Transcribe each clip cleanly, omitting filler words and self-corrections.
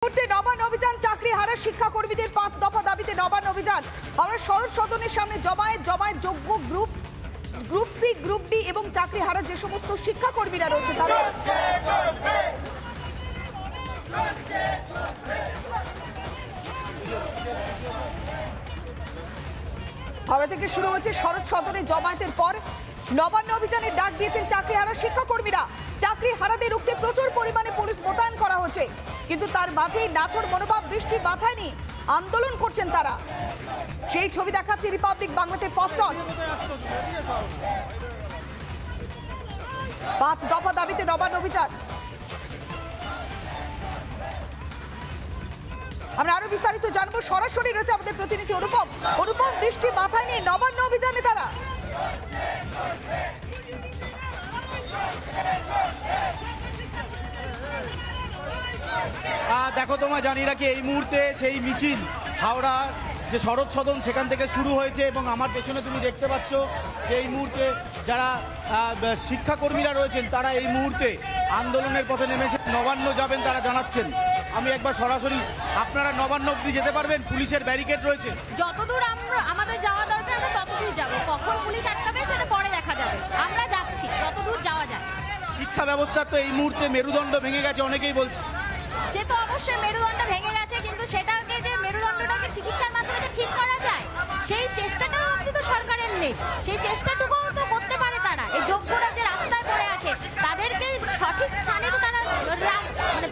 নবান্ন অভিযান চাকরি হারা শিক্ষাকর্মীদের 5 দফা দাবিতে নবান্ন অভিযান। আমরা শরৎ সদনের সামনে জমায়েত যোগ্য গ্রুপ সি গ্রুপ ডি এবং চাকরি হারা যে সমস্ত শিক্ষাকর্মীরা রয়েছে তারা হাওড়া থেকে শুরু হয়েছে শরৎ সদনে জমায়েতের পর নবান্ন অভিযানের ডাক দিয়েছেন চাকরি হারা শিক্ষাকর্মীরা। চাকরি হারাদের রুখতে প্রচুর পরিমাণে পুলিশ মোতায়েন করা হচ্ছে, কিন্তু তার মাঝেই নাছোড় মনোভাব বৃষ্টির মাথায় নিয়ে আন্দোলন করছেন তারা। সেই ছবি দেখাচ্ছে রিপাবলিক বাংলাতে ফার্স্ট অন। 5 দফা দাবিতে নবান্ন অভিযান। আমরা আরো বিস্তারিত জানবো, সরাসরি রয়েছে আমাদের প্রতিনিধি অনুপম। বৃষ্টি মাথায় নিয়ে নবান্ন অভিযানে তারা দেখো, তোমায় জানি রাখি এই মুহূর্তে সেই মিছিল হাওড়া যে শরৎ সদন সেখান থেকে শুরু হয়েছে এবং আমার পেছনে তুমি দেখতে পাচ্ছ যে এই মুহূর্তে যারা শিক্ষাকর্মীরা রয়েছেন তারা এই মুহূর্তে আন্দোলনের পথে নেমেছেন, নবান্ন যাবেন তারা জানাচ্ছেন। আমি একবার সরাসরি, আপনারা নবান্ন অবধি যেতে পারবেন? পুলিশের ব্যারিকেড রয়েছে, যতদূর আমাদের যাওয়া দরকার আমরা ততদূর যাব। কখন পুলিশ আটকাবে সেটা পরে দেখা যাবে, আমরা যাচ্ছি যতদূর যাওয়া যায়। শিক্ষা ব্যবস্থা তো এই মুহূর্তে মেরুদণ্ড ভেঙে গেছে অনেকেই বলছে। সে তো অবশ্যই মেরুদণ্ড ভেঙে গেছে, কিন্তু সেটাকে যে মেরুদণ্ডটাকে চিকিৎসার মাধ্যমে ঠিক করা যায় সেই চেষ্টাটাও অবধি তো সরকারের নেই। সেই চেষ্টাটুকুও তো করতে পারে তারা। এই যোগ্যরা যে রাস্তায় পড়ে আছে তাদেরকে সঠিক স্থানে তো তারা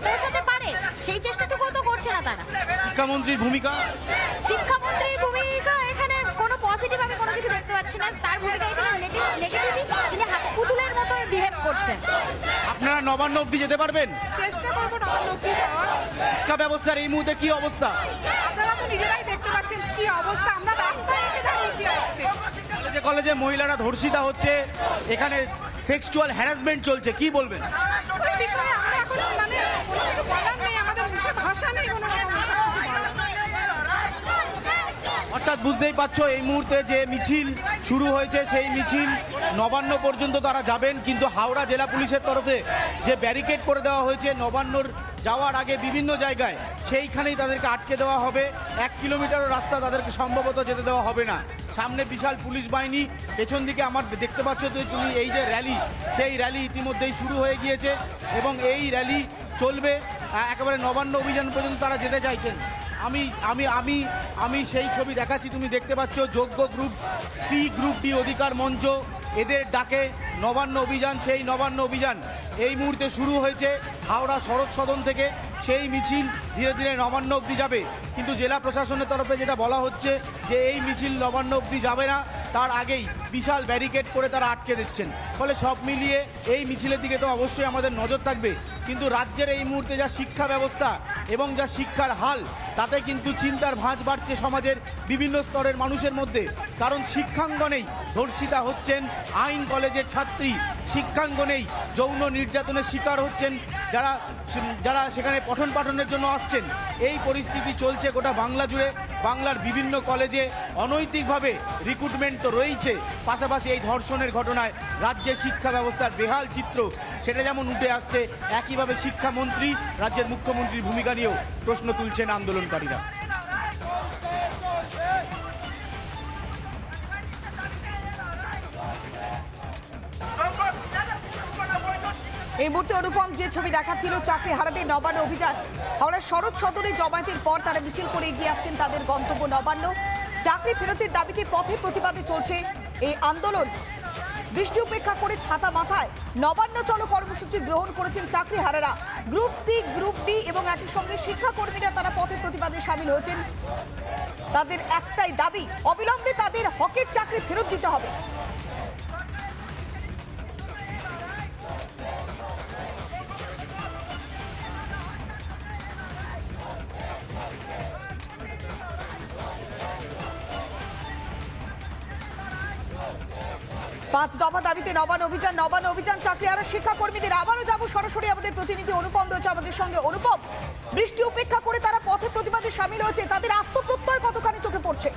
পৌঁছাতে পারে, সেই চেষ্টাটুকুও তো করছে না তারা। শিক্ষামন্ত্রীর ভূমিকা এখানে কোনো পজিটিভ ভাবে কোনো কিছু দেখতে পাচ্ছি না। তার ভূমিকা এখানে নেগেটিভই, তিনি পুতুলের মতো বিহেভ করছেন। আপনারা নবান্ন অবধি যেতে পারবেন? চেষ্টা করবো নবান্ন অবধি যাওয়ার। শিক্ষা ব্যবস্থার এই মুহূর্তে কি অবস্থা? আপনারা তো নিজেরাই দেখতে পাচ্ছেন কি অবস্থা, আমরা রাস্তায় এসে দাঁড়িয়েছি আজকে। কলেজে মহিলারা ধর্ষিতা হচ্ছে, এখানে সেক্সুয়াল হ্যারাসমেন্ট চলছে, কি বলবেন? ওই বিষয়ে আমরা এখন কোনো কিছু বলার নেই, আমাদের মুখে ভাষা নেই কোনো রকম। অর্থাৎ বুঝতেই পারছো এই মুহূর্তে যে মিছিল শুরু হয়েছে সেই মিছিল নবান্ন পর্যন্ত তারা যাবেন, কিন্তু হাওড়া জেলা পুলিশের তরফে যে ব্যারিকেড করে দেওয়া হয়েছে নবান্নর যাওয়ার আগে বিভিন্ন জায়গায়, সেইখানেই তাদেরকে আটকে দেওয়া হবে। 1 কিলোমিটারও রাস্তা তাদেরকে সম্ভবত যেতে দেওয়া হবে না। সামনে বিশাল পুলিশ বাহিনী, পেছন দিকে আমার দেখতে পাচ্ছ তুমি এই যে র্যালি, সেই র্যালি ইতিমধ্যেই শুরু হয়ে গিয়েছে এবং এই র্যালি চলবে একেবারে নবান্ন অভিযান পর্যন্ত তারা যেতে চাইছেন। আমি সেই ছবি দেখাচ্ছি, তুমি দেখতে পাচ্ছ যোগ্য গ্রুপ সি গ্রুপ ডি অধিকার মঞ্চ, এদের ডাকে নবান্ন অভিযান। সেই নবান্ন অভিযান এই মুহূর্তে শুরু হয়েছে হাওড়া শরৎ সদন থেকে। সেই মিছিল ধীরে ধীরে নবান্ন অবধি যাবে, কিন্তু জেলা প্রশাসনের তরফে যেটা বলা হচ্ছে যে এই মিছিল নবান্ন অবধি যাবে না, তার আগেই বিশাল ব্যারিকেড করে তারা আটকে দিচ্ছেন। ফলে সব মিলিয়ে এই মিছিলের দিকে তো অবশ্যই আমাদের নজর থাকবে, কিন্তু রাজ্যের এই মুহূর্তে যা শিক্ষা ব্যবস্থা এবং যা শিক্ষার হাল, তাতে কিন্তু চিন্তার ভাঁজ বাড়ছে সমাজের বিভিন্ন স্তরের মানুষের মধ্যে। কারণ শিক্ষাঙ্গনেই ধর্ষিতা হচ্ছেন আইন কলেজের ছাত্রী, শিক্ষাঙ্গনেই যৌন নির্যাতনের শিকার হচ্ছেন যারা সেখানে পঠন পাঠনের জন্য আসছেন। এই পরিস্থিতি চলছে গোটা বাংলা জুড়ে। বাংলার বিভিন্ন কলেজে অনৈতিকভাবে রিক্রুটমেন্ট তো রয়েছে, পাশাপাশি এই ধর্ষণের ঘটনায় রাজ্যের শিক্ষা ব্যবস্থার বেহাল চিত্র সেটা যেমন উঠে আসছে, একইভাবে শিক্ষামন্ত্রী, রাজ্যের মুখ্যমন্ত্রীর ভূমিকা নিয়েও প্রশ্ন তুলছেন আন্দোলনকারীরা। এই মুহূর্তে অনুপম যে ছবি দেখাচ্ছিল চাকরি হারাদের নবান্ন অভিযান। হাওড়া শরৎ সদনে জমায়েতের পর তারা মিছিল করে এগিয়ে আসছেন তাদের গন্তব্য নবান্ন। চাকরি ফেরতের দাবিতে পথে প্রতিবাদে চলছে এই আন্দোলন। বৃষ্টি উপেক্ষা করে ছাতা মাথায় নবান্ন চলো কর্মসূচি গ্রহণ করেছেন চাকরি হারারা। গ্রুপ সি গ্রুপ ডি এবং একই সঙ্গে শিক্ষাকর্মীরা তারা পথে প্রতিবাদে সামিল হয়েছেন। তাদের একটাই দাবি, অবিলম্বে তাদের হকের চাকরি ফেরত দিতে হবে। পাঁচ দফা দাবিতে নবান্ন অভিযান চাকরি হারা শিক্ষাকর্মীদের। আবারও যাবো সরাসরি, আমাদের প্রতিনিধি অনুপম রয়েছে আমাদের সঙ্গে। অনুপম, বৃষ্টি উপেক্ষা করে তারা পথে প্রতিবাদে সামিল হয়েছে, তাদের আত্মপ্রত্যয় কতখানি চোখে পড়ছে?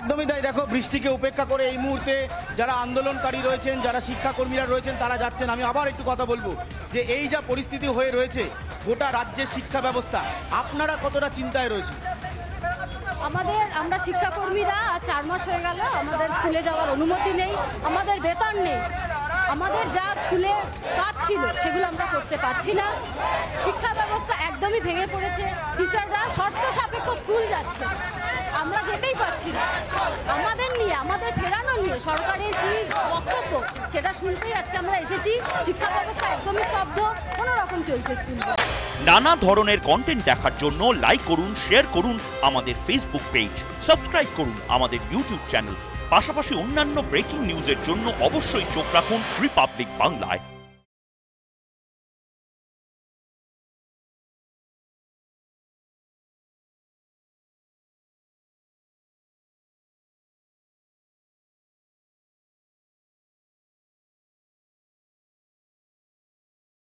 একদমই তাই। দেখো, বৃষ্টিকে উপেক্ষা করে এই মুহূর্তে যারা আন্দোলনকারী রয়েছেন, যারা শিক্ষাকর্মীরা রয়েছেন, তারা যাচ্ছেন। আমি আবার একটু কথা বলবো যে এই যা পরিস্থিতি হয়ে রয়েছে গোটা রাজ্যের শিক্ষা ব্যবস্থা, আপনারা কতটা চিন্তায় রয়েছে? আমরা শিক্ষাকর্মীরা 4 মাস হয়ে গেল, আমাদের স্কুলে যাওয়ার অনুমতি নেই, আমাদের বেতন নেই, আমাদের যা স্কুলে কাজ ছিল সেগুলো আমরা করতে পারছি না। শিক্ষা ব্যবস্থা একদমই ভেঙে পড়েছে, টিচাররা শর্ত সাপেক্ষ স্কুল যাচ্ছে, আমরা যেতেই পারছি না। আমাদের ফেরানো নিয়ে সরকারের কি বক্তব্য সেটা শুনতেই আজকে আমরা এসেছি। শিক্ষা ব্যবস্থা একদমই স্তব্ধ, কোনো রকম চলছে স্কুল। নানা ধরনের কন্টেন্ট দেখার জন্য লাইক করুন, শেয়ার করুন আমাদের ফেসবুক পেজ, সাবস্ক্রাইব করুন আমাদের ইউটিউব চ্যানেল। পাশাপাশি অন্যান্য ব্রেকিং নিউজের জন্য অবশ্যই চোখ রাখুন রিপাবলিক বাংলায়।